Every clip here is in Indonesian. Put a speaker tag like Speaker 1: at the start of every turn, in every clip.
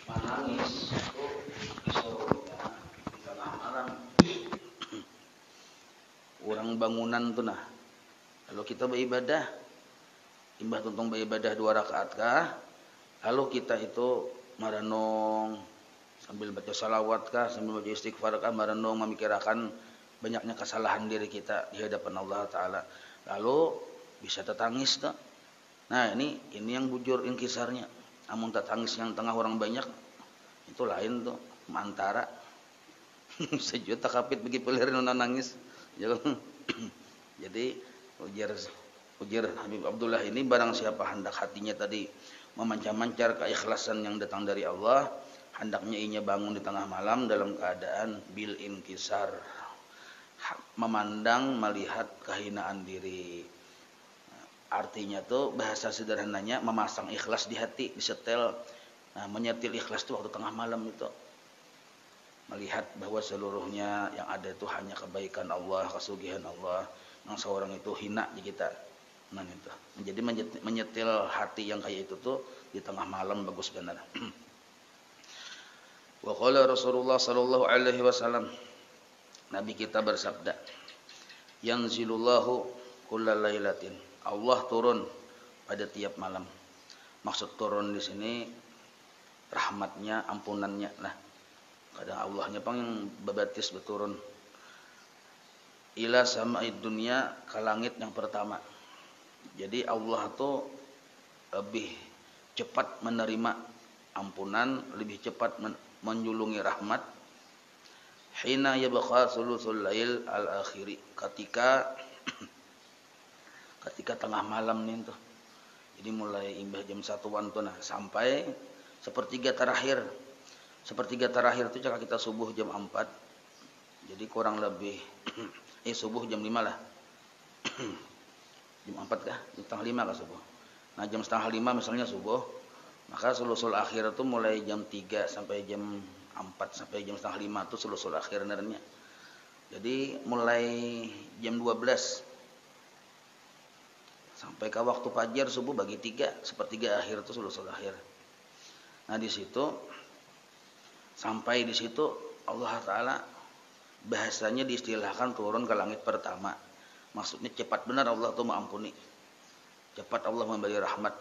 Speaker 1: menangis itu disuruh ya, di tengah malam. Orang bangunan tuh nah. Kalau kita beribadah, imbah tuntung beribadah 2 rakaat kah? Lalu kita itu marenong sambil baca salawat kah, sambil baca istighfar kah, marenong memikirkan banyaknya kesalahan diri kita di hadapan Allah Ta'ala. Lalu bisa tertangis tuh. Nah ini yang bujur inkisarnya. Amun tertangis yang tengah orang banyak, itu lain tuh, mantara. Sejuta kapit bagi pelirin nangis. Jadi ujar Habib Abdullah ini, barang siapa hendak hatinya tadi memancar-mancar keikhlasan yang datang dari Allah, hendaknya ianya bangun di tengah malam dalam keadaan bil inkisar, memandang melihat kehinaan diri. Artinya tuh bahasa sederhananya memasang ikhlas di hati, disetel. Nah, menyetil ikhlas itu waktu tengah malam itu. Melihat bahwa seluruhnya yang ada itu hanya kebaikan Allah, kesugihan Allah. Yang seorang itu hina di kita. Nah itu. Jadi menyetil hati yang kayak itu tuh di tengah malam bagus benar. Wa qala Rasulullah sallallahu alaihi wasallam. Nabi kita bersabda, "Yanzilullahu kullal lailatin." Allah turun pada tiap malam. Maksud turun di sini rahmatnya, ampunannya. Nah, kadang Allahnya pang yang babatis berturun. Ila sama'id dunya, ke langit yang pertama. Jadi Allah tuh lebih cepat menerima ampunan, lebih cepat menjulungi rahmat. Hina yabqa sulusul lail al-akhiri, ketika tengah malam nih tuh. Jadi mulai imbah jam 1-an tuh nah sampai sepertiga terakhir. Sepertiga terakhir itu jika kita subuh jam 4. Jadi kurang lebih subuh jam 5 lah. Jam 4 kah? Jam setengah 5 kah subuh? Nah jam setengah 5 misalnya subuh, maka sulusul akhir itu mulai jam 3 sampai jam 4 sampai jam setengah 5 itu sulusul akhir nernya. Jadi mulai jam 12 sampai ke waktu fajar subuh bagi 3, sepertiga akhir itu sulusul akhir. Nah di situ sampai di situ Allah Ta'ala bahasanya diistilahkan turun ke langit pertama. Maksudnya cepat benar Allah itu mengampuni, cepat Allah memberi rahmat,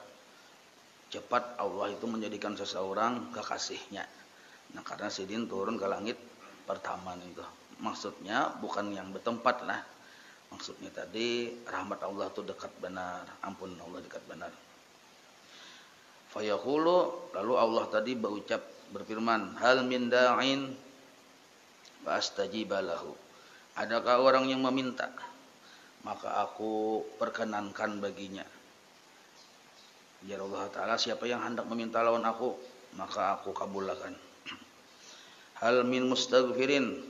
Speaker 1: cepat Allah itu menjadikan seseorang kekasihnya. Nah karena sidin turun ke langit pertama itu, maksudnya bukan yang bertempat lah. Maksudnya tadi rahmat Allah itu dekat benar, ampun Allah dekat benar. Fayaqulu, lalu Allah tadi berucap berfirman, hal min da'in fa astajiba lahu. Adakah orang yang meminta, maka aku perkenankan baginya. Ya Allah Ta'ala, siapa yang hendak meminta lawan aku, maka aku kabulkan. Hal min mustaghfirin,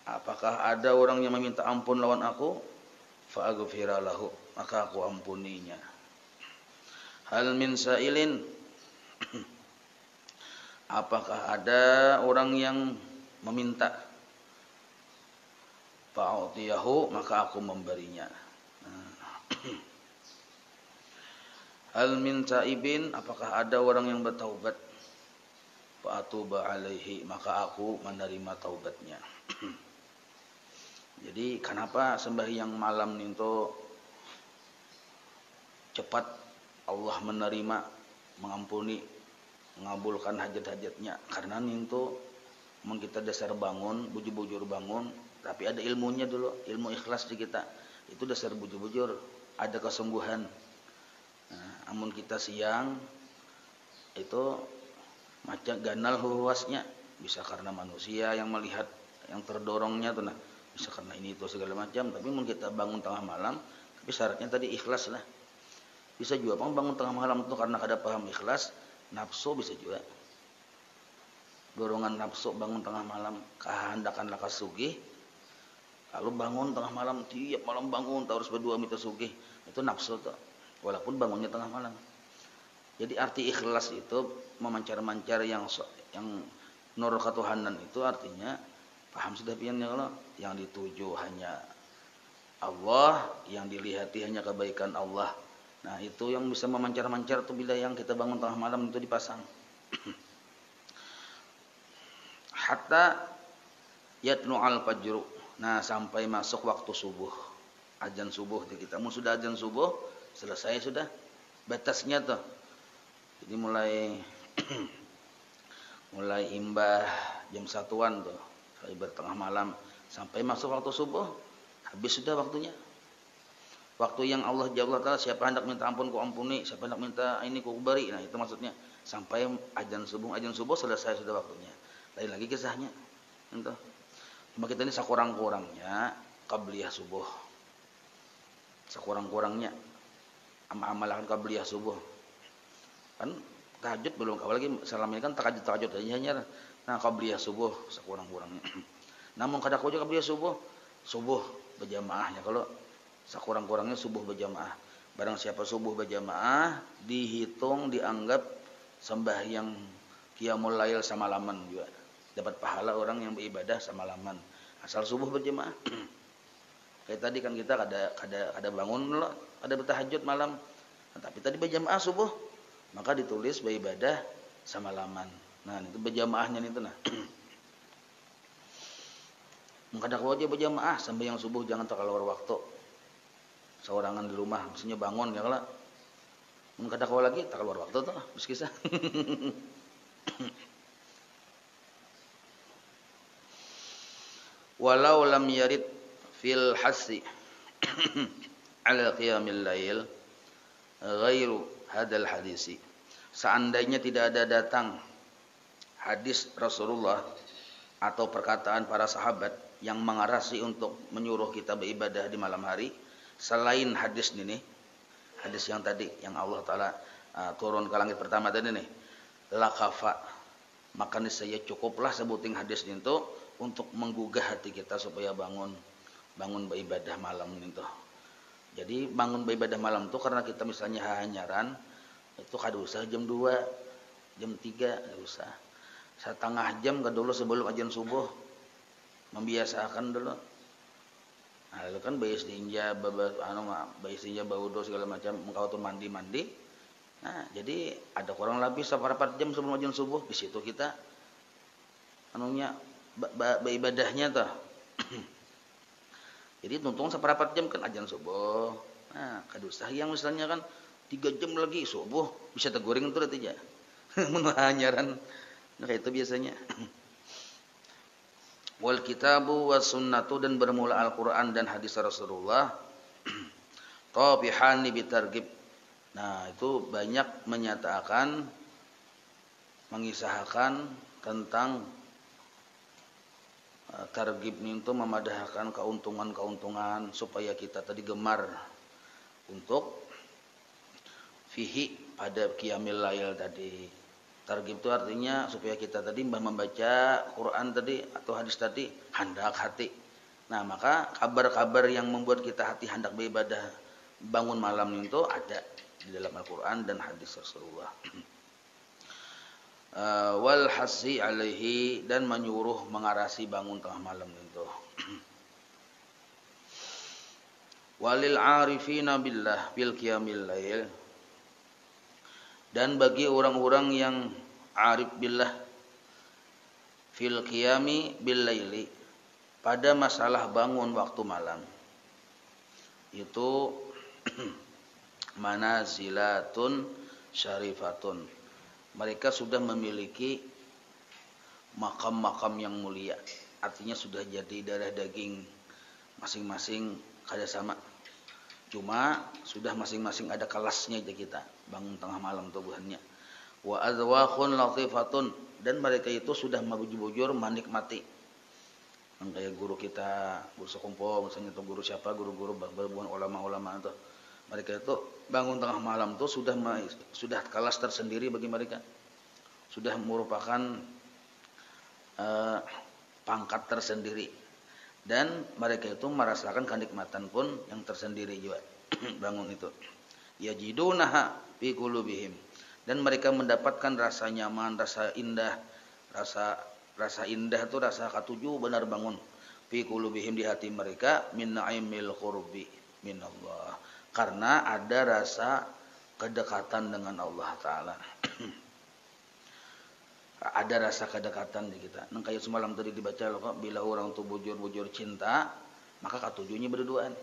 Speaker 1: apakah ada orang yang meminta ampun lawan aku, fa aghfira lahu, maka aku ampuninya. Hal min sa'ilin, apakah ada orang yang meminta, fa'utiyahu, maka aku memberinya. Hal min taibin, apakah ada orang yang bertaubat, fa'atuba alaihi, maka aku menerima taubatnya. Jadi kenapa sembahyang malam itu cepat Allah menerima, mengampuni, mengabulkan hajat-hajatnya? Karena itu memang kita dasar bangun, bujur-bujur bangun, tapi ada ilmunya dulu, ilmu ikhlas di kita. Itu dasar bujur-bujur, ada kesungguhan. Nah, amun kita siang itu macam ganal huwasnya, bisa karena manusia yang melihat, yang terdorongnya tuh nah, bisa karena ini itu segala macam. Tapi amun kita bangun tengah malam, tapi syaratnya tadi ikhlas lah. Bisa juga bangun tengah malam itu karena ada paham ikhlas, nafsu bisa juga. Dorongan nafsu bangun tengah malam, kehendakan laka sugih. Lalu bangun tengah malam, tiap malam bangun harus berdua minta sugih. Itu nafsu tuh. Walaupun bangunnya tengah malam. Jadi arti ikhlas itu memancar-mancar yang nur ketuhanan itu artinya paham sudah piannya kalau yang dituju hanya Allah, yang dilihati hanya kebaikan Allah. Nah itu yang bisa memancar-mancar tuh bila yang kita bangun tengah malam itu dipasang. hatta yatlu'al fajru. Nah, sampai masuk waktu subuh. Azan subuh kita. Mun sudah azan subuh, selesai sudah batasnya tuh. Jadi mulai mulai imbah jam 1-an tuh, sampai tengah malam sampai masuk waktu subuh, habis sudah waktunya. Waktu yang Allah Jalla Ta'ala, siapa hendak minta ampun ku ampuni, siapa hendak minta ini ku beri. Nah, itu maksudnya. Sampai azan subuh selesai sudah waktunya. Lain lagi kisahnya. Entah. Cuma kita ini sakurang-kurangnya qabliyah subuh. Sakurang-kurangnya amalan qabliyah subuh. Kan tahajud belum, apalagi salam ini kan tahajud aja hanya. Nah, qabliyah subuh sakurang-kurangnya. Namun kadang juga qabliyah subuh berjamaahnya. Kalau sakurang-kurangnya subuh berjamaah. Barang siapa subuh berjamaah dihitung dianggap sembahyang qiyamul lail samalaman juga. Dapat pahala orang yang beribadah samalaman asal subuh berjamaah. Kayak tadi kan kita ada bangun loh, ada bertahajud malam. Nah, tapi tadi berjamaah subuh, maka ditulis beribadah samalaman. Nah, itu berjamaahnya itu nah. Mengkadak wajib berjamaah sampai yang subuh jangan terkeluar waktu. Seorangan di rumah mestinya bangun ya kalau mengkadak lagi terkeluar waktu tuh meskisah. Walau lam yarid fil hasi ala qiyamil lail ghairu hadal hadisi. Seandainya tidak ada datang hadis Rasulullah atau perkataan para sahabat yang mengarasi untuk menyuruh kita beribadah di malam hari selain hadis ini, hadis yang tadi yang Allah Ta'ala turun ke langit pertama tadi nih, lakafa, maka niscaya cukuplah sebuting hadis itu untuk menggugah hati kita supaya bangun beribadah malam itu. Jadi bangun beribadah malam itu karena kita misalnya hanyaran itu kada usah jam 2, jam 3 kada usah. Setengah jam kada dulu sebelum azan subuh. Membiasakan dulu. Nah, itu kan bayi istinja, bayi istinja baudo segala macam, engkau tuh mandi. Nah, jadi ada kurang lebih 4 jam sebelum azan subuh, di situ kita beribadahnya tuh. Jadi tuntung 4 jam kan azan subuh. Nah, kada usah yang misalnya kan 3 jam lagi subuh bisa teguring itu aja. Mun hanyaran. Nah, kayak itu biasanya. Wal kitabu was sunnatu, dan bermula Al-Quran dan hadis Rasulullah tabihani bitargib. Nah, itu banyak menyatakan, mengisahkan tentang targib itu memadahkan keuntungan-keuntungan supaya kita tadi gemar untuk fihi pada qiyamil lail tadi. Targib itu artinya supaya kita tadi membaca Quran tadi atau hadis tadi hendak hati. Nah, maka kabar-kabar yang membuat kita hati hendak beribadah bangun malam itu ada di dalam Al-Quran dan hadis Rasulullah. Wal hasi alaihi, dan menyuruh mengarasi bangun tengah malam itu. Walil arifina billah bil qiyamil lail, dan bagi orang-orang yang arif billah fil qiyami bil laili, pada masalah bangun waktu malam itu manazilatun syarifatun, mereka sudah memiliki makam-makam yang mulia, artinya sudah jadi darah daging masing-masing kada sama, cuma sudah masing-masing ada kelasnya aja kita bangun tengah malam tubuhannya. Wa azwaqun latifatun, dan mereka itu sudah bujur-bujur menikmati. Kayak guru kita, guru sekumpo misalnya, atau guru siapa, guru-guru berhubungan ulama-ulama itu, mereka itu bangun tengah malam itu sudah kelas tersendiri bagi mereka, sudah merupakan pangkat tersendiri, dan mereka itu merasakan kenikmatan pun yang tersendiri juga bangun itu. Yajidunaha fi qulubihim, dan mereka mendapatkan rasa nyaman, rasa indah, rasa indah itu rasa katuju benar bangun fi qulubihim, di hati mereka, min naimil qurbi min Allah, karena ada rasa kedekatan dengan Allah Ta'ala. ada rasa kedekatan di kita. Nang kayak semalam tadi dibaca loh, bila orang tuh bujur-bujur cinta, maka katujuhnya berduaan.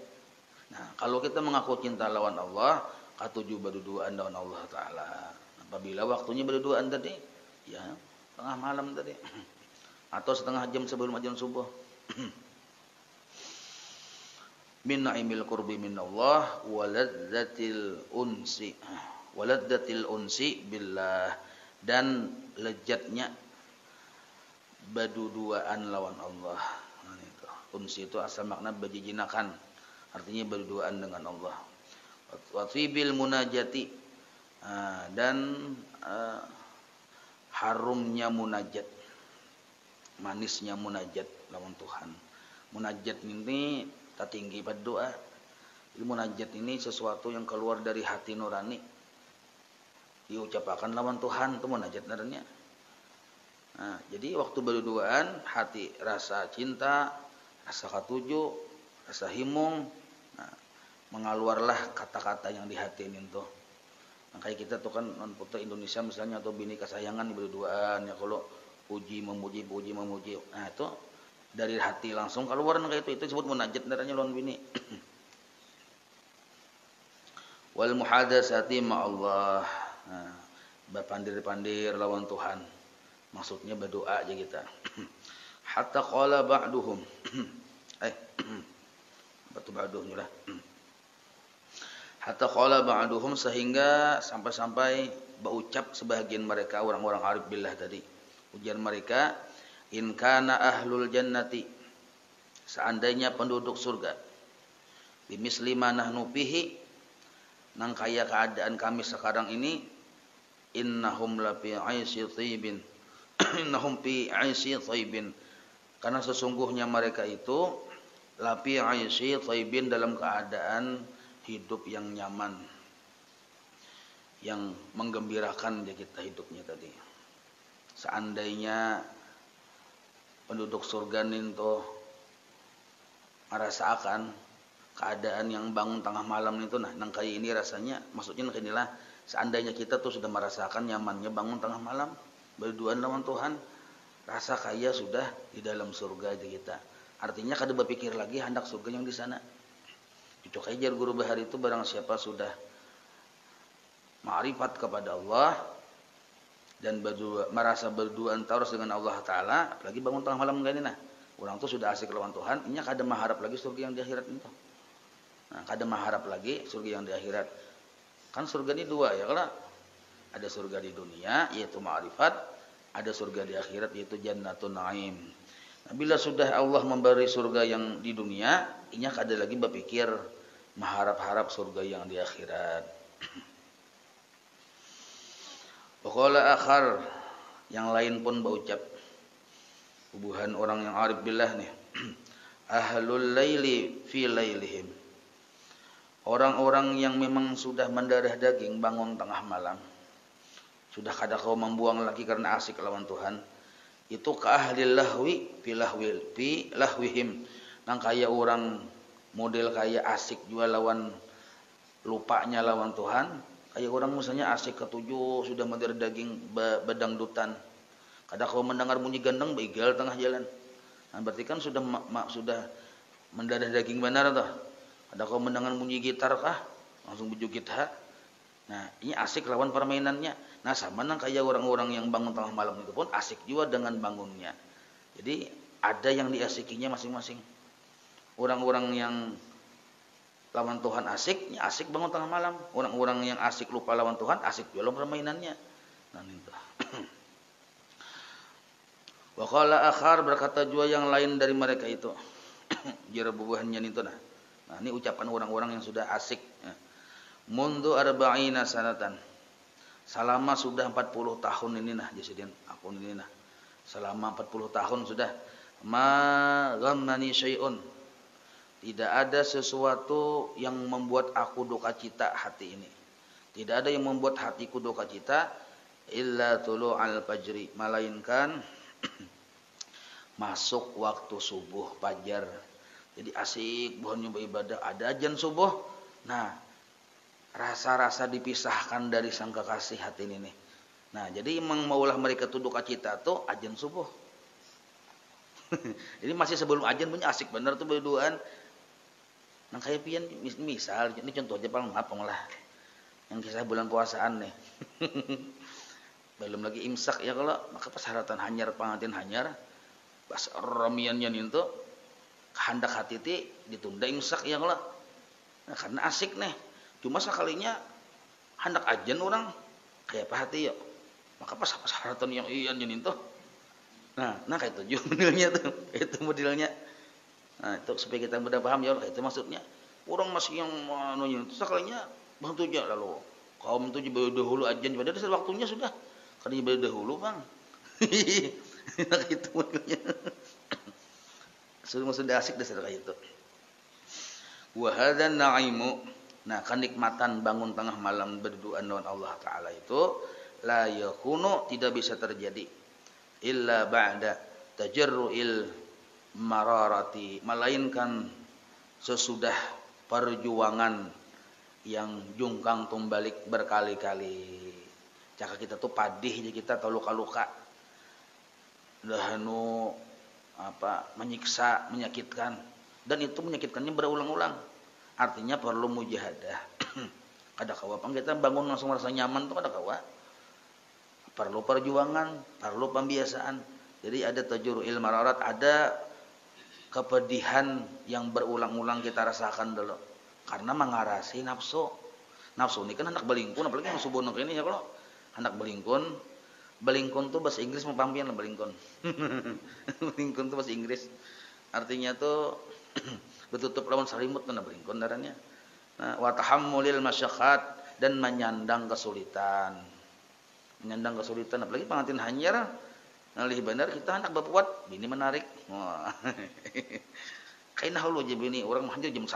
Speaker 1: Nah, kalau kita mengaku cinta lawan Allah, katujuh berduaan lawan Allah Ta'ala. Apabila waktunya berduaan tadi, ya tengah malam tadi, atau setengah jam sebelum azan subuh. Min na'imil qurbi min Allah waladzatil unsi billah, dan lezatnya berduaan lawan Allah. Nah, itu. Unsi itu asal makna bajijinakan, artinya berduaan dengan Allah. Wa tibil munajati, dan harumnya munajat, manisnya munajat lawan Tuhan. Munajat ini tertinggi pada doa. Jadi munajat ini sesuatu yang keluar dari hati nurani, diucapkan lawan Tuhan, itu munajat naranya. Nah, jadi waktu berduaan, hati rasa cinta, rasa katuju, rasa himung, nah, mengaluarlah kata-kata yang di hati ini tuh. Nah, kayak kita tuh kan non putra Indonesia misalnya, atau bini kesayangan berduaan ya, kalau puji memuji. Nah, itu dari hati langsung keluar kayak itu disebut munajat darahnya lawan bini. Wal muhadatsati ma Allah. Nah, berpandir-pandir lawan Tuhan. Maksudnya berdoa aja kita. Hatta qala ba'duhum. Batu ba'duhum lah. Hatta qala ba'duhum, sehingga sampai-sampai berucap sebagian mereka, orang-orang arif billah tadi. Ujian mereka, in kana ahlul jannati, seandainya penduduk surga, bimisli ma nahnu fihi, nang kaya keadaan kami sekarang ini, innahum la fi 'aisy thayyibin, innahum fi 'aisy thayyibin, karena sesungguhnya mereka itu la fi 'aisy thayyibin, dalam keadaan hidup yang nyaman, yang menggembirakan dia kita hidupnya tadi. Seandainya penduduk surga itu merasakan keadaan yang bangun tengah malam itu, nah nang kayak ini rasanya, maksudnya nang inilah, seandainya kita tuh sudah merasakan nyamannya bangun tengah malam berduaan lawan Tuhan, rasa kaya sudah di dalam surga di kita. Artinya kada berpikir lagi hendak surga yang di sana. Itu kayak jar guru bahari itu, barang siapa sudah ma'rifat kepada Allah dan merasa berduaan terus dengan Allah Ta'ala, apalagi bangun tengah malam gini, nah orang tuh sudah asik lawan Tuhan, ini kada mengharap lagi surga yang di akhirat itu. Nah, kada mengharap lagi surga yang di akhirat. Kan surga ini dua ya, kalau ada surga di dunia yaitu ma'rifat, ada surga di akhirat yaitu jannatun na'im. Nah, bila sudah Allah memberi surga yang di dunia, ini kada lagi berpikir mengharap-harap surga yang di akhirat. Waqala akhar, yang lain pun berucap, hubungan orang yang arif billah nih, ahlul laili fi lailihim, orang-orang yang memang sudah mendarah daging bangun tengah malam, sudah kada kau membuang lagi karena asik lawan Tuhan, itu ka ahlil lahwi fi lahwihim, nang kaya orang model kaya asik juga lawan lupanya lawan Tuhan. Kayak orang misalnya asik ketujuh, sudah mendarah daging bedangdutan, kada kau mendengar bunyi gendang begal tengah jalan. Nah, berarti kan sudah sudah mendarah daging benar toh. Kada kau mendengar bunyi gitar kah, langsung bujuk gitar. Nah, ini asik lawan permainannya. Nah, sama nang kayak orang-orang yang bangun tengah malam itu pun asik juga dengan bangunnya. Jadi ada yang diasikinya masing-masing. Orang-orang yang lawan Tuhan asik, ya asik bangun tengah malam. Orang-orang yang asik lupa lawan Tuhan, asik jual permainannya. Nah, itu. Wa qala akhar, berkata juga yang lain dari mereka itu. Jara bubuhannya itu nah. Nah, ini ucapan orang-orang yang sudah asik. Mundu arba'ina sanatan. Selama sudah 40 tahun ini nah, jasidin aku ini nah. Selama 40 tahun sudah, ma ghammani syai'un, tidak ada sesuatu yang membuat aku duka cita hati ini. Tidak ada yang membuat hatiku duka cita illa tulu'al fajri, melainkan masuk waktu subuh fajar. Jadi asik bukan beribadah, ada azan subuh. Nah, rasa-rasa dipisahkan dari sang kekasih hati ini nih. Nah, jadi emang maulah mereka tuh duka cita tuh ajan subuh. Jadi masih sebelum ajan punya asik bener tuh berduaan. Nah kayak pian misal ini contoh aja paling apa malah yang kisah bulan puasaan nih. Belum lagi imsak ya kalau maka pas haratan hanyar pangantin hanyar pas ramiannya itu kehendak hati ti ditunda imsak ya kalau nah, karena asik nih cuma sekalinya hendak ajan orang kayak apa hati yuk maka pas haratan yang ian itu nah kayak itu modelnya tuh itu modelnya nah itu supaya kita mudah paham ya itu maksudnya orang masih yang manunya itu sekalinya bang tujuh lalu kaum tujuh dahulu ajan padahal waktunya sudah karena ibadah dahulu bang nah itu modelnya sudah asik dasar kayak itu wa hadzal na'imu nah kenikmatan bangun tengah malam berdoa dengan Allah taala itu la yakunu tidak bisa terjadi illa ba'da tajarru'il mararati melainkan sesudah perjuangan yang jungkang tumbalik berkali-kali. Jika kita tuh padih jadi kita tahu luka-luka dahanu menyiksa, menyakitkan dan itu menyakitkannya berulang-ulang. Artinya perlu mujahadah. Ada kawa pang kita bangun langsung merasa nyaman tuh ada kawa. Perlu perjuangan, perlu pembiasaan. Jadi ada tajurul mararat, ada kepedihan yang berulang-ulang kita rasakan dulu. Karena mengarasi nafsu. Nafsu ini kan hendak belingkun, apalagi yang subuh ini ya kalau hendak belingkun. Belingkun tuh bahasa Inggris mempampian lah belingkun. Belingkun tuh bahasa Inggris. Artinya tuh bertutup lawan sarimut kan belingkun darahnya. Nah, wa tahammulil masyaqat dan menyandang kesulitan. Menyandang kesulitan apalagi pengantin hanyar ngalih benar kita hendak berbuat bini menarik. Wah. Kainah lu aja bini orang mah jam 1.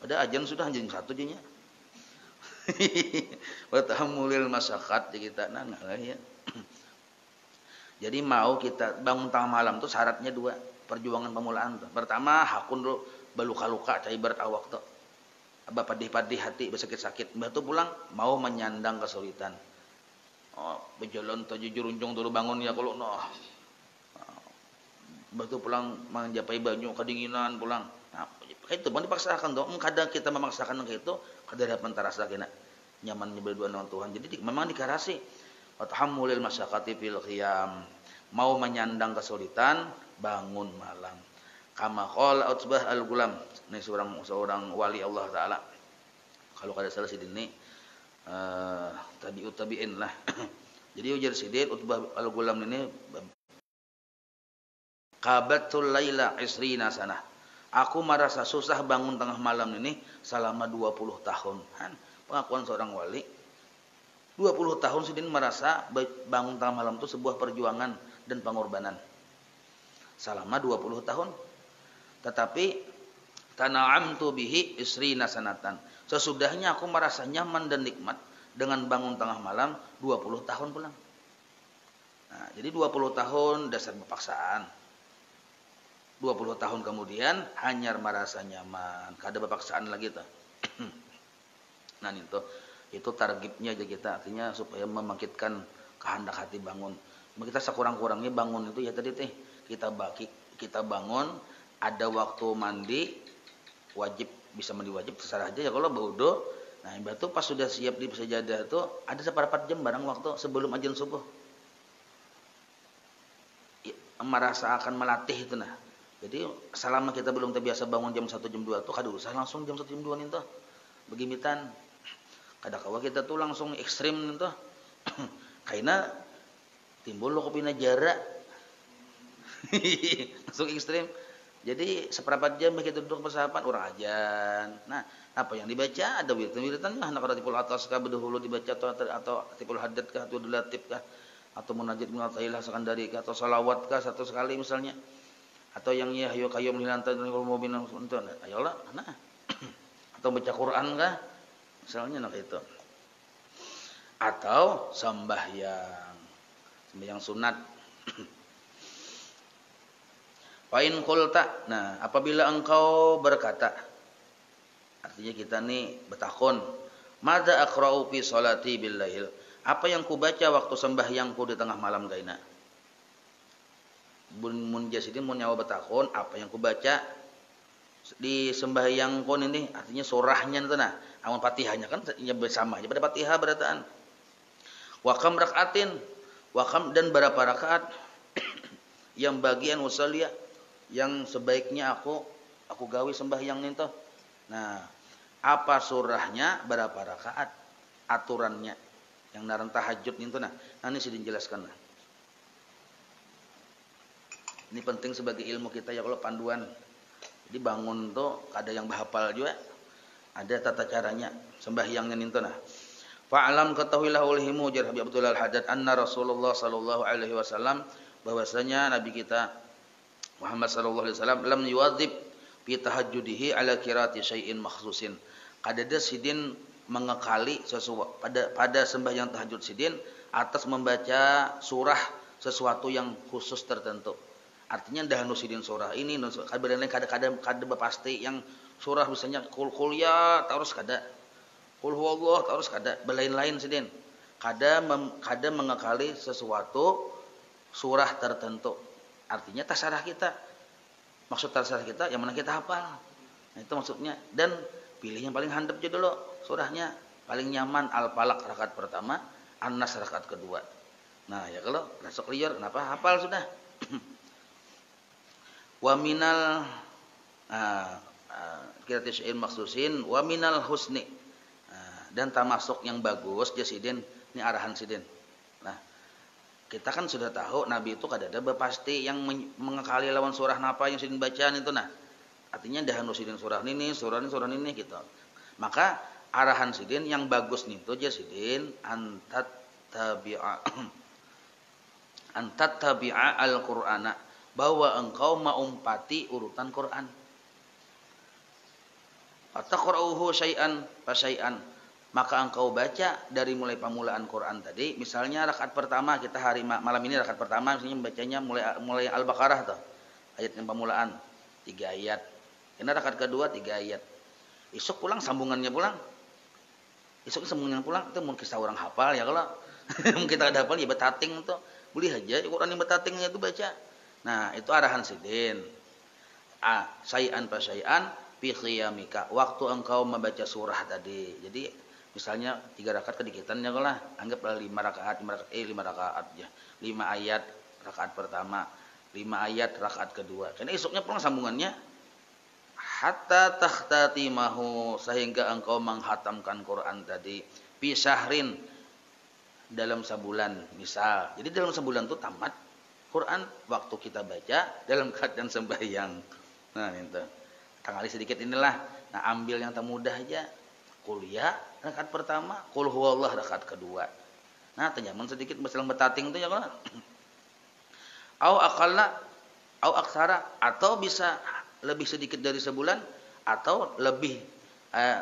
Speaker 1: Ada ajan sudah jam 1 jadinya. Wa tahammulil masyaqat kita nah ya. Jadi mau kita bangun tengah malam tuh syaratnya 2, perjuangan pemulaan tuh. Pertama hakun dulu baluka-luka cai berat awak tuh. Aba padih-padih hati bersakit-sakit. Mbah tuh pulang mau menyandang kesulitan. Oh, berjalan jujur unjung dulu bangun ya kalau noh. Mbah tuh pulang menjapai baju kedinginan pulang. Nah, itu mau dipaksakan tuh. Kadang kita memaksakan kayak itu, kadang dapat terasa kena nyamannya berdua dengan Tuhan. Jadi memang dikarasi. Wa tahammulil masyaqati fil qiyam. Mau menyandang kesulitan bangun malam. Kama qala Utbah al-Gulam. Ini seorang wali Allah taala. Kalau kada salah sidini tabi'in lah. Jadi ujar sidin Utbah al-Gulam ini qabatul laila 20 sanah. Aku merasa susah bangun tengah malam ini selama 20 tahun. Pengakuan seorang wali. 20 tahun sidin merasa bangun tengah malam itu sebuah perjuangan dan pengorbanan. Selama 20 tahun. Tetapi tana'amtu bihi 20 sanatan. Sesudahnya aku merasa nyaman dan nikmat dengan bangun tengah malam 20 tahun pulang. Nah, jadi 20 tahun dasar paksaan. 20 tahun kemudian hanyar merasa nyaman. Kada paksaan lagi tuh. Nah itu targetnya aja kita. Artinya supaya membangkitkan kehendak hati bangun. Kita sekurang-kurangnya bangun itu ya tadi teh kita bangun ada waktu mandi wajib bisa mandi wajib terserah aja ya kalau berwudu. Nah, itu pas sudah siap di sajadah itu ada seperempat jam barang waktu sebelum azan subuh. Ya, merasa akan melatih itu nah. Jadi selama kita belum terbiasa bangun jam 1 jam 2 tuh kada usah langsung jam 1 jam 2 itu. Begimitan. Kadang-kadang kita tuh langsung ekstrim itu. Karena timbul lo kopina jarak. Langsung ekstrim. Jadi seperempat jam kita duduk persahabat orang ajan. Nah, apa yang dibaca ada wiritan-wiritan lah. Nak ratibul atas kah berdahulu dibaca atau ratibul hadat kah atau latif kah atau munajat munatailah sekandari kah atau salawat kah satu sekali misalnya. Atau yang ya hayu qayyum lilantan wal mubin untuk ayolah nah. Atau baca Quran kah? Misalnya nak itu. Atau sembahyang sunat. Wa in qulta, nah apabila engkau berkata, artinya kita nih bertakun, madza aqra'u fi sholati bil lail, Apa yang kubaca waktu sembahyangku di tengah malam gaina? Mun jasidin mun nyawa betakon, apa yang kubaca di sembahyangku ini, artinya surahnya itu nah. Amun Fatihahnya kan ya bersama aja pada Fatihah berataan. Wa kam rakaatin, wa kam dan berapa rakaat yang bagian usalia yang sebaiknya aku gawe sembahyang itu. Nah, apa surahnya, berapa rakaat, aturannya yang naran tahajud itu nah. Ini sudah dijelaskan nah. Ini penting sebagai ilmu kita ya kalau panduan. Jadi bangun tuh ada yang bahapal juga. Ada tata caranya sembahyangnya itu nah. Fa'alam ketahuilah olehmu jar Habib Abdullah Al-Haddad anna Rasulullah sallallahu alaihi wasallam bahwasanya nabi kita Muhammad sallallahu alaihi wasallam lam yuwadzib fi tahajjudihi ala qiraati syai'in makhsusin. Kadada sidin mengekali sesuatu pada sembahyang tahajud sidin atas membaca surah sesuatu yang khusus tertentu. Artinya dah nusidin surah ini kadang-kadang pasti yang surah misalnya qul ya terus kada qul huwallah terus kada belain-lain sidin. Kada mengekali sesuatu surah tertentu. Artinya terserah kita. Maksud terserah kita yang mana kita hafal. Nah, itu maksudnya. Dan pilih yang paling handap aja dulu surahnya. Paling nyaman Al-Falaq rakaat pertama, An-Nas rakaat kedua. Nah, ya kalau besok liar kenapa hafal sudah. Wa minal qiraati syai'in maksusin wa minal husni. Dan termasuk yang bagus jasidin ini arahan sidin. Nah, kita kan sudah tahu Nabi itu kadada pasti yang mengekali lawan surah napa yang sidin bacaan itu nah. Artinya dah nusidin surah ini gitu. Maka arahan sidin yang bagus nih itu jasidin antat tabi'a al-Qur'ana, bahwa engkau maumpati urutan Quran. Ataqra'uhu syai'an fa syai'an, maka engkau baca dari mulai pemulaan Quran tadi. Misalnya rakaat pertama kita malam ini rakaat pertama misalnya bacanya mulai Al-Baqarah tuh. Ayat yang pemulaan 3 ayat. Ini rakaat kedua 3 ayat. Esok pulang sambungannya pulang. Esok sambungannya pulang itu mungkin kisah orang hafal ya kalau kita ada hafal ya betating tuh. Boleh aja Quran yang betatingnya itu baca. Nah, itu arahan sidin. Syai'an fa syai'an fi qiyamika. Waktu engkau membaca surah tadi. Jadi misalnya 3 rakaat kedikitan ya kalau anggaplah 5 rakaat ya. 5 ayat rakaat pertama, 5 ayat rakaat kedua. Karena esoknya pulang sambungannya hatta takhtatimahu, sehingga engkau menghatamkan Quran tadi fi syahrin, dalam sebulan misal. Jadi dalam sebulan itu tamat Quran waktu kita baca dalam keadaan sembahyang. Nah, itu. Tangali sedikit inilah. Nah, ambil yang termudah aja. Qul ya rakaat pertama, qul huwallah rakaat kedua. Nah, tenyaman sedikit masalah betating itu ya kan. Au aqalla au aksara, atau bisa lebih sedikit dari sebulan, atau lebih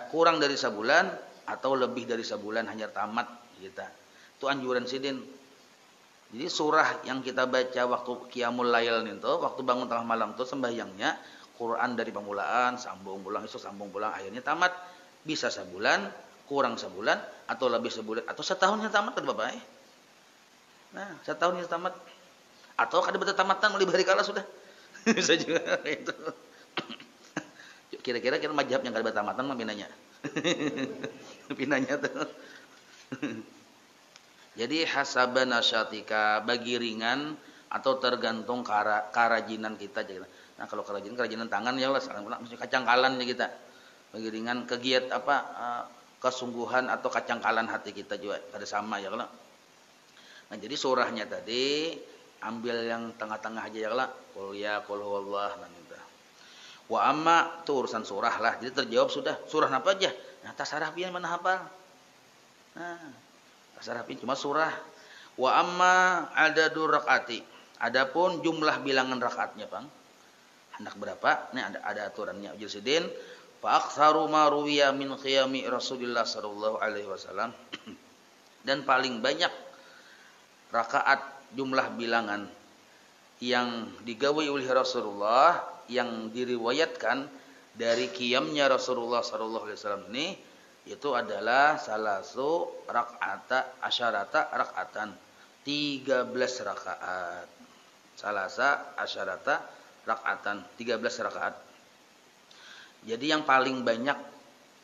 Speaker 1: kurang dari sebulan, atau lebih dari sebulan hanya tamat kita. Itu anjuran sidin. Jadi surah yang kita baca waktu qiyamul lail itu, waktu bangun tengah malam itu sembahyangnya Quran dari pemulaan sambung pulang, esok sambung pulang, akhirnya tamat. Bisa sebulan, kurang sebulan, atau lebih sebulan, atau setahunnya tamat kan Bapak. Nah, setahunnya tamat. Atau kada betul tamatan mulai hari kala sudah. Bisa juga itu. Kira-kira mazhab yang kada betul tamatan mah pinanya. Pinanya tuh. Jadi hasabana syatika, bagi ringan atau tergantung kerajinan kita. Nah, kalau kerajinan tangan ya Allah, mesti kacangkalan kita. Bagi ringan kegiat kesungguhan atau kacangkalan hati kita juga ada sama ya Allah. Nah, jadi surahnya tadi ambil yang tengah-tengah aja ya Allah. Qul ya qul huwallah nah gitu. Wa amma itu urusan surah lah. Jadi terjawab sudah. Surah apa aja? Nah, tasarruf pian mana hafal? Nah, tasarruf cuma surah. Wa amma adadu rakaati. Adapun jumlah bilangan rakaatnya, Bang. Hendak berapa? Ini ada aturannya. Ujul fa aktsaru ma ruwiya min qiyami Rasulillah sallallahu alaihi wasallam. Dan paling banyak rakaat jumlah bilangan yang digawe oleh Rasulullah yang diriwayatkan dari qiyamnya Rasulullah sallallahu alaihi wasallam ini Itu adalah salasu rak'ata asyarata rak'atan. 13 rakaat. Salasa asyarata rak'atan. 13 rakaat. Jadi yang paling banyak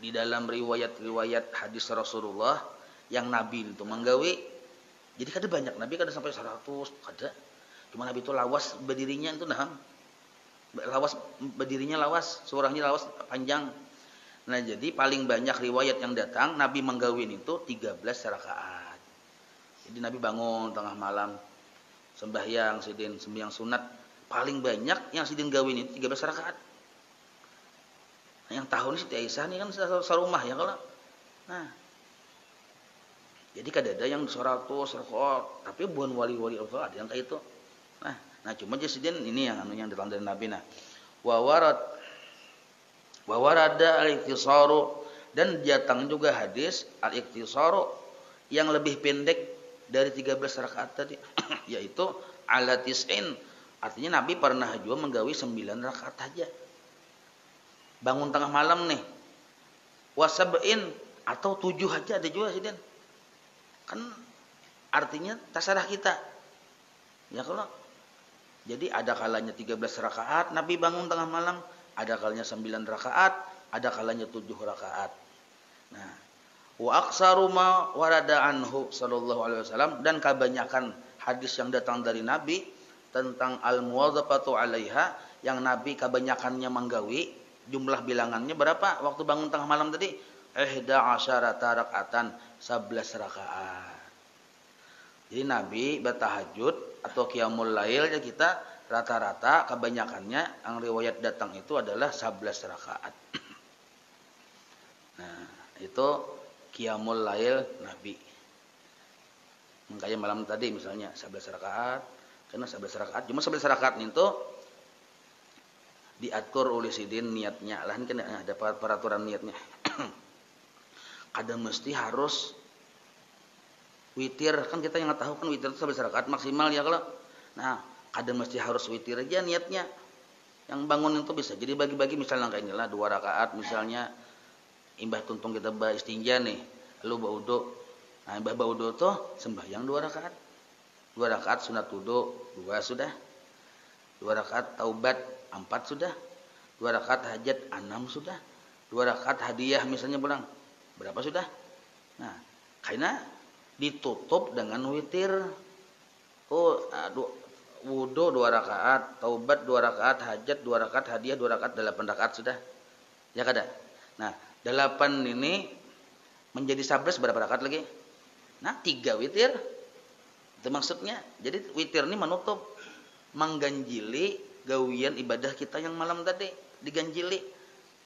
Speaker 1: di dalam riwayat-riwayat hadis Rasulullah yang Nabi itu menggawe. Jadi kada banyak. Nabi kada sampai 100. Kada. Cuma Nabi itu lawas berdirinya itu nah. Lawas berdirinya lawas. Surahnya lawas panjang. Nah jadi paling banyak riwayat yang datang Nabi menggawin itu 13 rakaat. Jadi Nabi bangun tengah malam sembahyang sidin sembahyang sunat paling banyak yang sidin gawin itu 13 rakaat. Nah, yang tahun Siti Aisyah ini kan sarumah ya kalau. Nah jadi kadada yang 100 rakaat tapi bukan wali-wali Allah ada yang kayak itu. Nah cuma jadi sidin ini yang datang dari Nabi nah. Wa warada al-ikhtisaru dan datang juga hadis al-ikhtisaru yang lebih pendek dari 13 rakaat tadi yaitu ala tis'in artinya Nabi pernah juga menggawi 9 rakaat saja bangun tengah malam nih wasab'in atau 7 aja ada juga sih kan artinya tasarah kita ya kalau jadi ada kalanya 13 rakaat Nabi bangun tengah malam ada kalanya 9 rakaat, ada kalanya 7 rakaat. Nah, wa aksaru ma warada anhu sallallahu alaihi wasallam dan kebanyakan hadis yang datang dari Nabi tentang al-muwadzafatu 'alaiha yang Nabi kebanyakannya menggawi, jumlah bilangannya berapa? Waktu bangun tengah malam tadi 11 rakaatan, 11 rakaat. Jadi Nabi bertahajud atau qiyamul lail ya kita rata-rata kebanyakannya yang riwayat datang itu adalah 11 rakaat. Nah, itu qiyamul lail Nabi. Makanya malam tadi misalnya 11 rakaat, karena 11 rakaat, cuma 11 rakaat itu diatur oleh sidin niatnya. Lah ini kan ada peraturan niatnya. Kadang mesti harus witir, kan kita yang tahu kan witir itu 11 rakaat maksimal ya kalau. Nah, kadang mesti harus witir aja niatnya. Yang bangun itu bisa jadi bagi-bagi misalnya kayak inilah 2 rakaat misalnya imbah tuntung kita bah istinja nih, lalu baudo. Nah, imbah baudo tuh sembahyang 2 rakaat. 2 rakaat sunat wudu, 2 sudah. 2 rakaat taubat, 4 sudah. 2 rakaat hajat, 6 sudah. 2 rakaat hadiah misalnya pulang, berapa sudah? Nah, karena ditutup dengan witir. Wudu 2 rakaat, taubat 2 rakaat, hajat 2 rakaat, hadiah 2 rakaat, 8 rakaat sudah. Ya kada? Nah, 8 ini menjadi 11 berapa rakaat lagi? Nah, 3 witir. Itu maksudnya. Jadi witir ini menutup mengganjili gawian ibadah kita yang malam tadi, diganjili.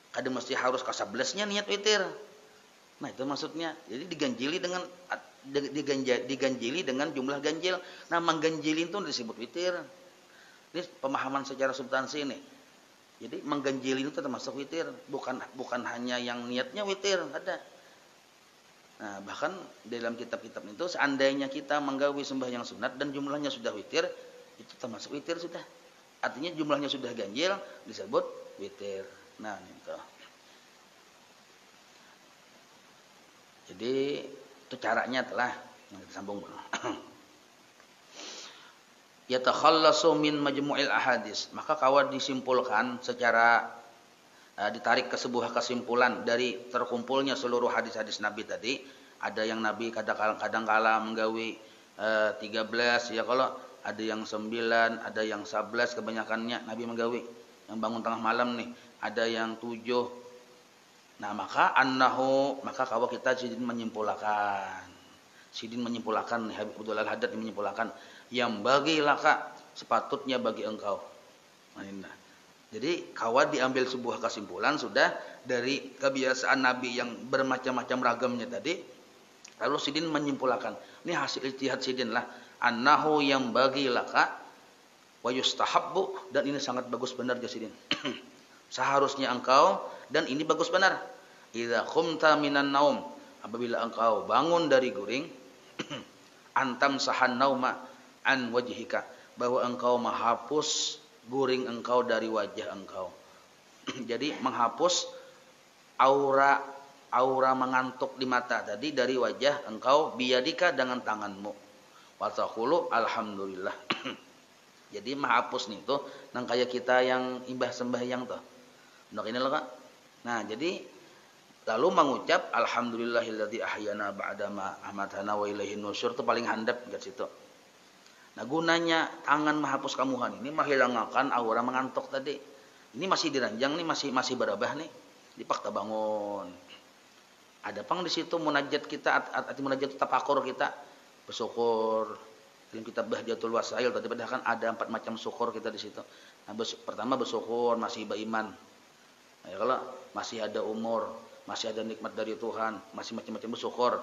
Speaker 1: Kada mesti harus ke 11-nya niat witir. Nah, itu maksudnya. Jadi diganjili dengan jumlah ganjil. Nah, mengganjili itu disebut witir. Ini pemahaman secara substansi ini. Jadi mengganjili itu termasuk witir, bukan hanya yang niatnya witir, ada. Nah, bahkan dalam kitab-kitab itu seandainya kita menggawi sembahyang sunat dan jumlahnya sudah witir, itu termasuk witir sudah. Artinya jumlahnya sudah ganjil disebut witir. Nah, itu. Jadi itu caranya telah yang kita sambung. Yatakhallasu min majmu'il ahadis. Maka kawan disimpulkan secara ditarik ke sebuah kesimpulan dari terkumpulnya seluruh hadis-hadis Nabi tadi. Ada yang Nabi kadang-kala menggawi 13 ya, kalau ada yang 9, ada yang 11 kebanyakannya Nabi menggawi. Yang bangun tengah malam nih, ada yang 7. Nah, maka kalau kita sidin menyimpulkan nih, Habib Abdul Al-Haddad menyimpulkan yang bagi laka sepatutnya bagi engkau. Nah, jadi kawan diambil sebuah kesimpulan sudah dari kebiasaan Nabi yang bermacam-macam ragamnya tadi. Lalu sidin menyimpulkan, ini hasil ijtihad sidin lah, annahu yang bagi laka wa yustahabbu, dan ini sangat bagus benar ya sidin. Seharusnya engkau, dan ini bagus benar, idza qumta minan naum, apabila engkau bangun dari guring, antam sahan nauma an wajhika, bahwa engkau menghapus guring engkau dari wajah engkau. Jadi menghapus aura aura mengantuk di mata tadi dari wajah engkau biyadika dengan tanganmu. Wa taqulu alhamdulillah. Jadi mahapus nih tuh nang kayak kita yang imbah sembahyang tuh. Nah ini loh Kak. Nah, jadi lalu mengucap alhamdulillahilladzi ahyana ba'da ma amatana wa ilaihin nusyur itu paling handap dekat situ. Nah, gunanya tangan menghapus kamuhan ini menghilangkan aura mengantuk tadi. Ini masih diranjang nih, masih berabah nih. Dipakta bangun. Ada pang di situ munajat kita, arti munajat tafakur kita, bersyukur. Dalam kitab Bahjatul Wasail tadi kan ada 4 macam syukur kita di situ. Nah, pertama bersyukur masih beriman. Nah, kalau masih ada umur, masih ada nikmat dari Tuhan, masih macam-macam bersyukur.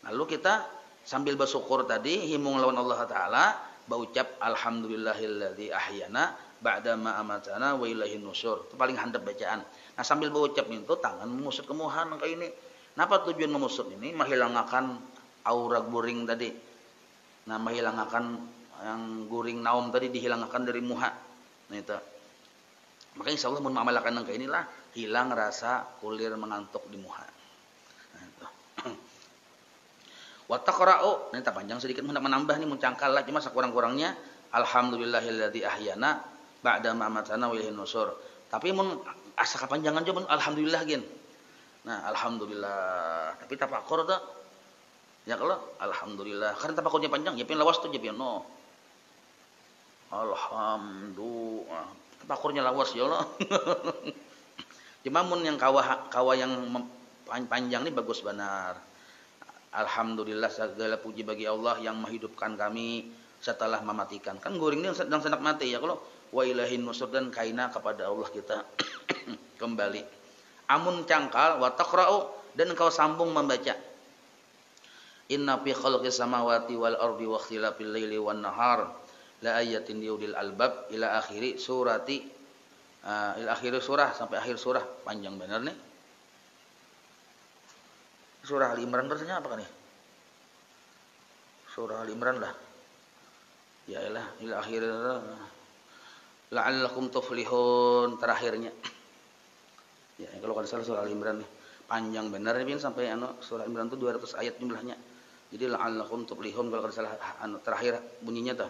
Speaker 1: Lalu kita sambil bersyukur tadi himung lawan Allah Taala, berucap alhamdulillahilladzi ahyana ba'da ma amatana wa ilaihin nusyur. Itu paling handap bacaan. Nah, sambil berucap itu tangan mengusut kemuhan kayak ini. Napa tujuan mengusut ini? Menghilangkan aura guring tadi. Nah, menghilangkan yang guring naum tadi dihilangkan dari muha. Nah, itu. Maka insya Allah mun mengamalkan yang kayak inilah hilang rasa kulir mengantuk di muha. Nah, itu. Wa taqra'u, ini tak panjang sedikit hendak menambah nih muncangkal lah cuma sekurang-kurangnya alhamdulillahilladzi ahyana ba'da ma amatana wa ilaihin nusyur. Tapi mun asa kapanjangan aja mun alhamdulillah gen. Nah, alhamdulillah. Tapi tafakur tuh ya kalau alhamdulillah karena tafakurnya panjang ya pian lawas tuh ya pian no. Alhamdulillah. Tafakurnya lawas ya Allah. Cuma mun yang kawa yang panjang ini bagus benar. Alhamdulillah segala puji bagi Allah yang menghidupkan kami setelah mematikan. Kan guring ini sedang sendak mati ya kalau wa ilahin nusyur dan kaina kepada Allah kita kembali. Amun cangkal wa taqra'u dan engkau sambung membaca. Inna fi khalqis samawati wal ardi wa ikhtilafil laili wan nahar la ayatin liulil albab ila akhiri surati ila akhir surah sampai akhir surah panjang benar nih. Surah Al Imran rasanya apa kan nih? Surah Al Imran lah. Ya elah ila akhir la'allakum tuflihun terakhirnya. Ya kalau kada salah surah Al Imran nih panjang benar nih sampai surah Al Imran itu 200 ayat jumlahnya. Jadi la'allakum tuflihun kalau kada salah terakhir bunyinya tuh.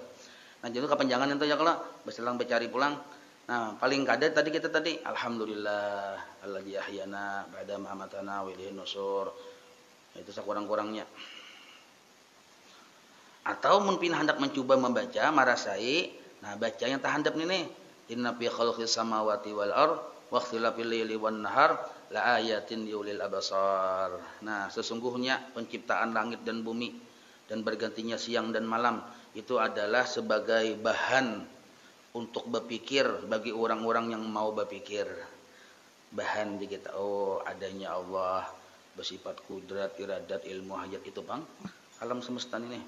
Speaker 1: Nah, jadi kepanjangan itu ya kalau berselang bercari pulang. Nah, paling kada tadi kita alhamdulillah alladzi ahyana ba'da ma amatana wa ilaihin nusyur. Itu sekurang-kurangnya. Atau mungkin hendak mencoba membaca marasai, nah baca yang tahandap nih. Inna fi khalqis samawati wal ard wa ikhtilafil laili wan nahar la ayatin liulil absar. Nah, sesungguhnya penciptaan langit dan bumi dan bergantinya siang dan malam itu adalah sebagai bahan untuk berpikir bagi orang-orang yang mau berpikir. Bahan di kita adanya Allah bersifat kudrat, iradat, ilmu, hajat itu bang alam semesta ini.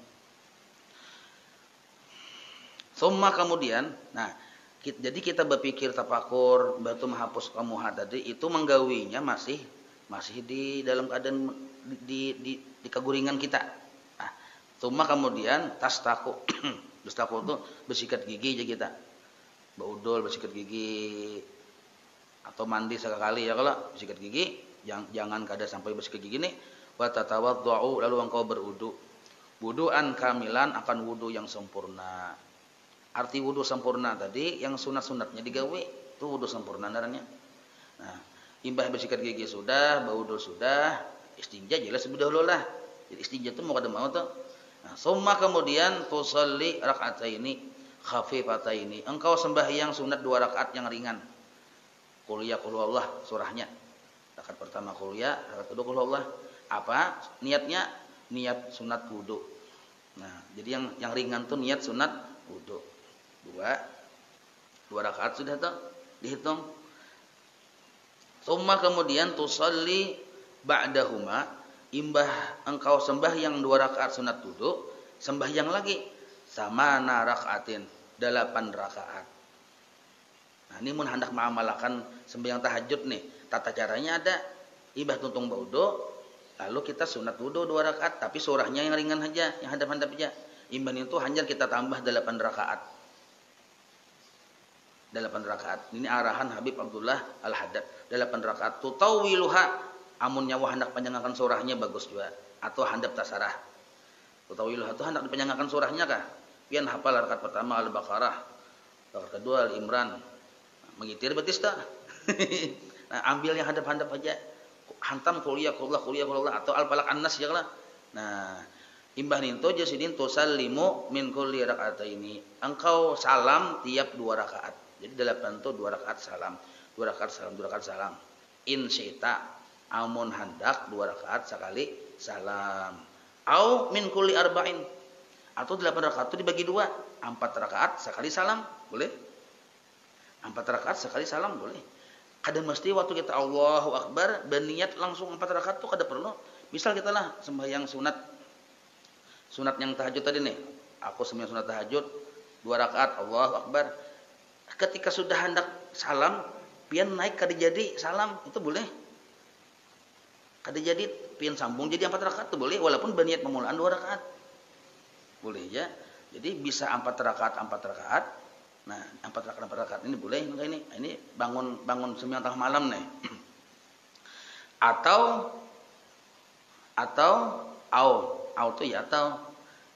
Speaker 1: Summa kemudian, nah jadi kita berpikir tafakur batu menghapus kamuha tadi itu menggawinya masih di dalam keadaan di keguringan kita. Nah, summa kemudian tastaku tastaku itu bersikat gigi aja kita, baudol bersikat gigi atau mandi sekali ya kalau bersikat gigi. Jangan kada sampai bersikat gigi nih. Wa tatawaddu lalu engkau berwudu. Wuduan kamilan akan wudu yang sempurna. Arti wudu sempurna tadi yang sunat-sunatnya digawe itu wudu sempurna naranya. Nah, imbah bersikat gigi sudah, berwudu sudah, istinja jelas sudah lah. Jadi istinja itu mau kada mau tuh. Nah, summa kemudian tusalli raka'ataini khafifataini. Engkau sembahyang sunat 2 rakaat yang ringan. Qul ya qul Allah surahnya. Rakaat pertama kuliah, rakaat kedua qul Allah. Apa niatnya? Niat sunat wudu. Nah, jadi yang ringan tuh niat sunat wudu. 2 rakaat sudah tuh dihitung. Summa kemudian tusalli ba'dahuma imbah engkau sembahyang 2 rakaat sunat wudu, sembahyang lagi sama rakaatin 8 rakaat. Nah, ini mun hendak mengamalkan sembahyang tahajud nih. Tata caranya ada ibah tuntung baudo, lalu kita sunat wudu 2 rakaat, tapi surahnya yang ringan saja, yang hadap-hadap aja. Imbah itu hanya kita tambah 8 rakaat. 8 rakaat. Ini arahan Habib Abdullah Al-Haddad. 8 rakaat tutawiluha amun nyawa hendak panjangkan surahnya bagus juga, atau handap tasarah. Utawilah itu hendak dipanjangkan surahnya kah? Pian hafal rakaat pertama Al-Baqarah, rakaat kedua Al-Imran. Mengitir betis tak? Nah, ambil yang hadap-hadap aja. Hantam kuliah atau Al-Falaq An-Nas ya lah. Nah, imbah ninto jasidin tusallimu min kulli raka'ataini. Engkau salam tiap 2 rakaat. Jadi 8 itu 2 rakaat salam. 2 rakaat salam, 2 rakaat salam. In syaita amun handak 2 rakaat sekali salam. Au min kulli arba'in. Atau 8 rakaat itu dibagi 2. 4 rakaat sekali salam, boleh? 4 rakaat sekali salam boleh. Kada mesti waktu kita Allahu Akbar berniat langsung 4 rakaat tuh kada perlu. Misal kita lah sembahyang sunat yang tahajud tadi nih. Aku sembahyang sunat tahajud 2 rakaat Allahu Akbar. Ketika sudah hendak salam, pian naik kada jadi salam, itu boleh. Kada jadi pian sambung jadi 4 rakaat itu boleh walaupun berniat pemulaan 2 rakaat. Boleh ya. Jadi bisa 4 rakaat. Nah, 4 rakaat ini boleh ini bangun sembahyang tengah malam nih. atau itu ya atau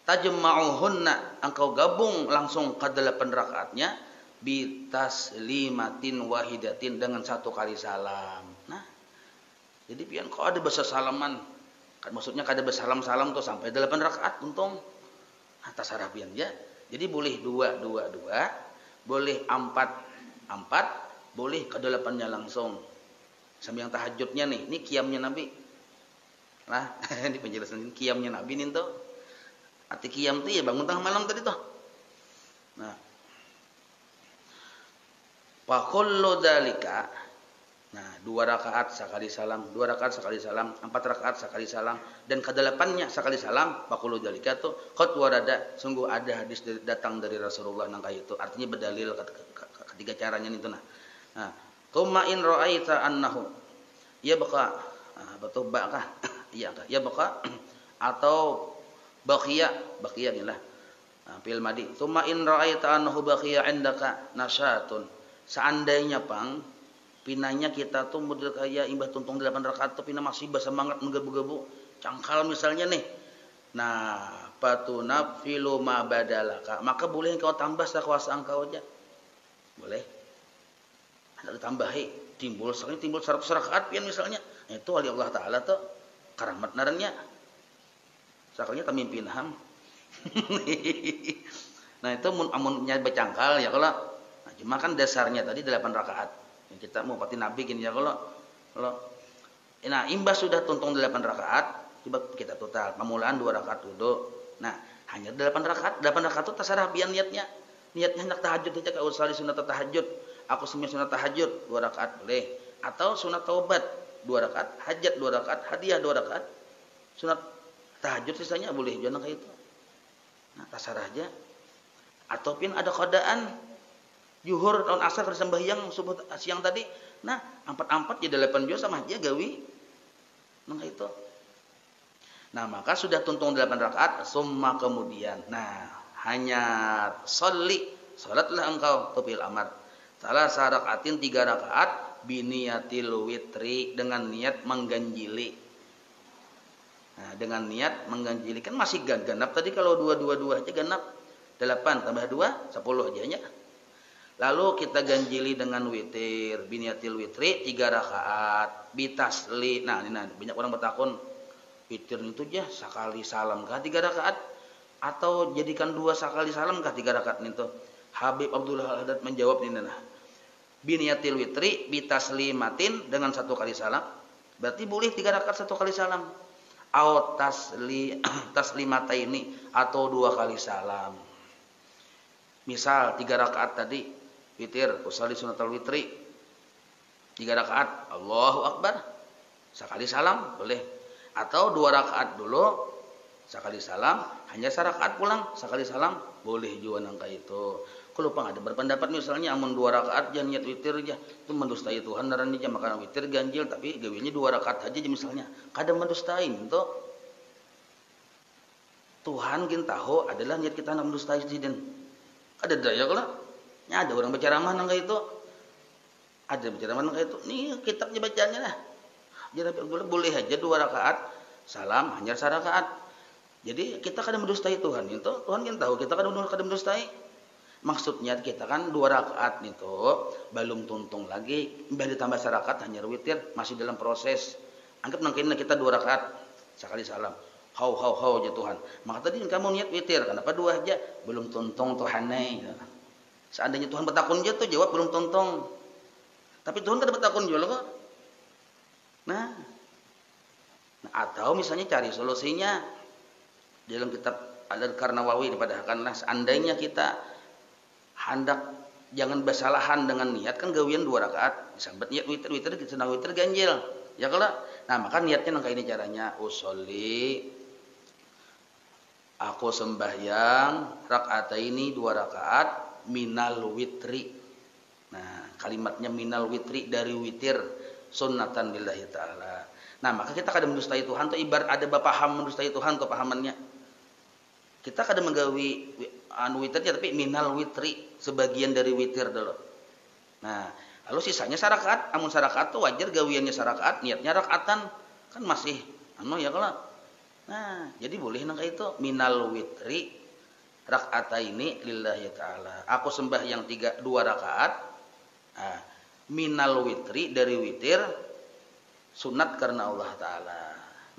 Speaker 1: tajma'uhunna engkau gabung langsung ke 8 rakaatnya bitaslimatin wahidatin dengan 1 kali salam. Nah, jadi pian kok ada bahasa salaman. Kan maksudnya kada bersalam-salam tuh sampai 8 rakaat untung atas harapian ya. Jadi boleh 2, boleh 4, boleh ke-8-nya langsung. Sambil yang tahajudnya nih, ini qiyamnya Nabi. Nah, ini penjelasan ini qiyamnya Nabi nih tuh. Arti qiyam tuh ya bangun tengah malam tadi tuh. Nah, fa kullu dzalika. Nah, 2 rakaat sekali salam, 2 rakaat sekali salam, 4 rakaat sekali salam, dan ke-8-nya sekali salam. Fa kullu dzalika tuh qad warada, sungguh ada hadis datang dari Rasulullah nangka itu. Artinya berdalil ketiga caranya itu nah. Nah, thumma in ra'aita annahu yabqa, betul bakah? Iya kah? Yabqa atau baqiya inilah. Fil madi. Thumma in ra'aita annahu baqiya indaka nasyatun. Seandainya pang pinanya kita tuh model kayak imbah tuntung 8 rakaat tuh pina masih bersemangat menggebu-gebu cangkal misalnya nih. Nah, patuna filu ma badalaka, maka boleh engkau tambah sekuasa engkau aja. Boleh. Ada ditambahi timbul 100 rakaat pian misalnya. Itu wali Allah taala tuh karamat narannya. Sakalnya tamimpin ham. Nah, itu amunnya bercangkal ya kalau nah, cuma kan dasarnya tadi 8 rakaat. Kita mau pati Nabi gini ya kalau nah imbas sudah tuntung 8 rakaat coba kita total pemulaan 2 rakaat duduk. Nah, hanya 8 rakaat itu terserah biar niatnya hendak tahajud aja kalau usali sunat tahajud. Aku sembahyang sunat tahajud 2 rakaat boleh, atau sunat taubat 2 rakaat, hajat 2 rakaat, hadiah 2 rakaat. Sunat tahajud sisanya boleh jangan kayak itu. Nah, terserah aja. Ataupun ada qadaan Zuhur tahun asar ke sembahyang subuh siang tadi. Nah, 4 jadi 8 juz sama aja gawi. Nah, itu. Nah, maka sudah tuntung 8 rakaat, summa kemudian. Nah, hanya salatlah engkau tupil amar. Salah sarakaatin 3 rakaat biniyatil witri dengan niat mengganjili. Nah, dengan niat mengganjili kan masih ganap tadi kalau 2 aja ganap. 8 tambah 2 10 aja nya. Lalu kita ganjili dengan witir, biniyatil witri 3 rakaat, bitasli. Nah, ini banyak orang bertakun witir itu aja sekali salam kah 3 rakaat atau jadikan 2 sekali salam kah 3 rakaat itu. Habib Abdullah Al-Haddad menjawab ini nah. Biniyatil witri bitaslimatin dengan 1 kali salam. Berarti boleh 3 rakaat 1 kali salam. Au taslimataini atau 2 kali salam. Misal 3 rakaat tadi witir, usali sunatul witri 3 rakaat, Allahu Akbar sekali salam boleh, atau 2 rakaat dulu sekali salam, hanya 1 rakaat pulang sekali salam boleh juga nangka itu. Kalau pang ada berpendapat misalnya amun 2 rakaat jangan niat witir aja itu mendustai Tuhan naran aja maka witir ganjil tapi gawinya 2 rakaat aja misalnya kadang mendustai itu Tuhan kin tahu adalah niat kita nak mendustai sidin ada daya kalau ada orang berceramah nangka itu. Ada berceramah nangka itu. Nih kitabnya bacanya lah. Jadi boleh aja 2 rakaat salam hanya 1 rakaat. Jadi kita kadang mendustai Tuhan itu, Tuhan kan tahu kita kadang mendustai. Maksudnya kita kan 2 rakaat itu belum tuntung lagi, mbah ditambah 1 rakaat hanya witir, masih dalam proses. Anggap nangkina kita 2 rakaat sekali salam. Hau aja Tuhan. Maka tadi kamu niat witir, kenapa 2 aja? Belum tuntung Tuhanai. Seandainya Tuhan bertakun aja tuh jawab belum tuntung. Tapi Tuhan kan bertakun juga kok. Nah, atau misalnya cari solusinya di dalam kitab Al-Karnawawi dipadahkanlah seandainya kita hendak jangan bersalahan dengan niat kan gawian 2 rakaat sambat niat witir senang witir ganjil ya kalau nah maka niatnya nang ini caranya usolli aku sembahyang rakaat ini 2 rakaat minal witri. Nah kalimatnya minal witri dari witir sunnatan lillahi ta'ala. Nah maka kita kadang mendustai Tuhan tuh ibarat ada paham mendustai Tuhan tuh pahamannya. Kita kadang menggawi witirnya tapi minal witri sebagian dari witir dulu. Nah lalu sisanya 1 rakaat. Amun 1 rakaat tuh wajar gawiannya 1 rakaat niatnya rakaatan kan masih ya kalau. Nah jadi boleh nang itu minal witri rakaataini lillahi ta'ala. Aku sembahyang 2 rakaat. Nah, minal witri dari witir sunat karena Allah Ta'ala.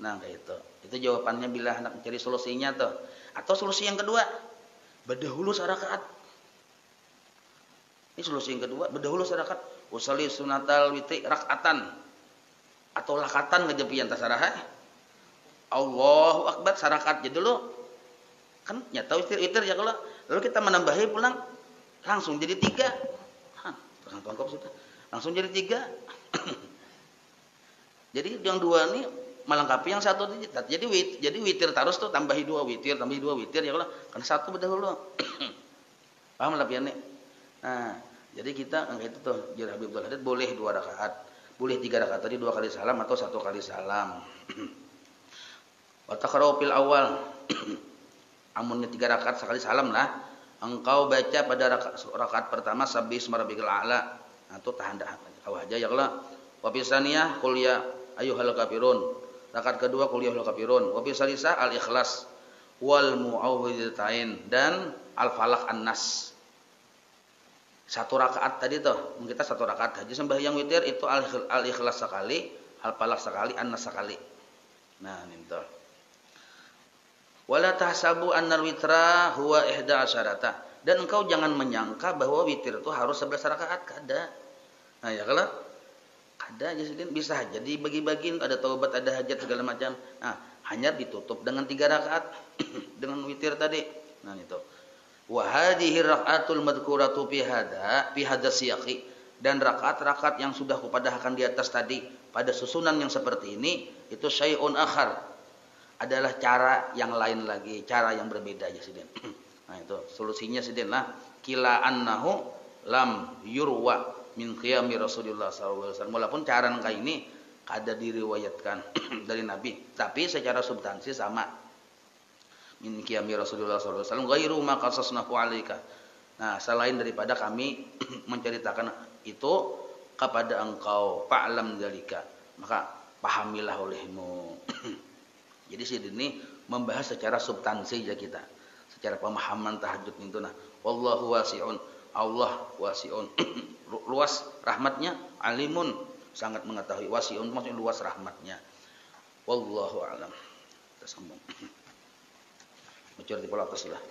Speaker 1: Nah kayak itu jawabannya bila hendak mencari solusinya tuh. Atau solusi yang kedua berdahulu 1 rakaat. Ini solusi yang kedua berdahulu 1 rakaat. Usolli sunatal witri rakaatan atau lakatan ngejepian tasarah. Allahu akbar 1 rakaat jadi dulu kan nyata witir ya kalau lalu kita menambahi pulang langsung jadi 3. Langsung jadi 3. Jadi yang 2 ini melengkapi yang 1 jadi witir terus tuh tambahi 2 witir ya Allah kan 1 berdahulu. Paham lah pian nih. Nah, jadi kita itu tuh Jar Habib Abdul Hadid boleh 2 rakaat, boleh 3 rakaat tadi 2 kali salam atau 1 kali salam. Wa taqra'u fil awal. Amunnya 3 rakaat sekali salam lah. Engkau baca pada rakaat pertama Sabbihisma rabbikal a'la. Nah, itu tahan kau aja ya Allah. Wa bisaniyah qul ya ayyuhal kafirun. Rakaat kedua qul ya ayyuhal kafirun. Wa bisalisah al-ikhlas wal mu'awwidzatain dan al-falaq an-nas. 1 rakaat tadi tuh, kita 1 rakaat haji sembahyang witir itu al-ikhlas sekali, al-falaq sekali, an-nas sekali. Nah, itu. Wala tahsabu annal witra huwa 11. Dan engkau jangan menyangka bahwa witir itu harus 11 rakaat, kada. Nah, ya kalau ada aja sedikit bisa aja dibagi-bagiin, ada taubat, ada hajat segala macam. Nah, hanya ditutup dengan 3 rakaat dengan witir tadi. Nah, itu. Wa hadhihi rakaatul madhkuratu fi hadza siyaqi dan rakaat-rakaat yang sudah kupadahkan di atas tadi pada susunan yang seperti ini itu syai'un akhar. Adalah cara yang lain lagi, cara yang berbeda aja sidin. Nah, itu solusinya sidin lah. Kila annahu lam yurwa min qiyami Rasulullah sallallahu alaihi wasallam. Walaupun cara kayak ini kada diriwayatkan dari Nabi, tapi secara substansi sama. Min qiyami Rasulullah sallallahu alaihi wasallam ghairu ma qasasnahu alaika. Nah, selain daripada kami menceritakan itu kepada engkau, fa'lam dzalika. Maka pahamilah olehmu. Jadi sini membahas secara substansi ya kita. Secara pemahaman tahajud itu nah. Wallahu wasi'un. Allah wasi'un. Luas rahmatnya, alimun sangat mengetahui. Wasi'un maksudnya luas rahmatnya. Wallahu a'lam. Kita sambung. Mencuri pola atas lah.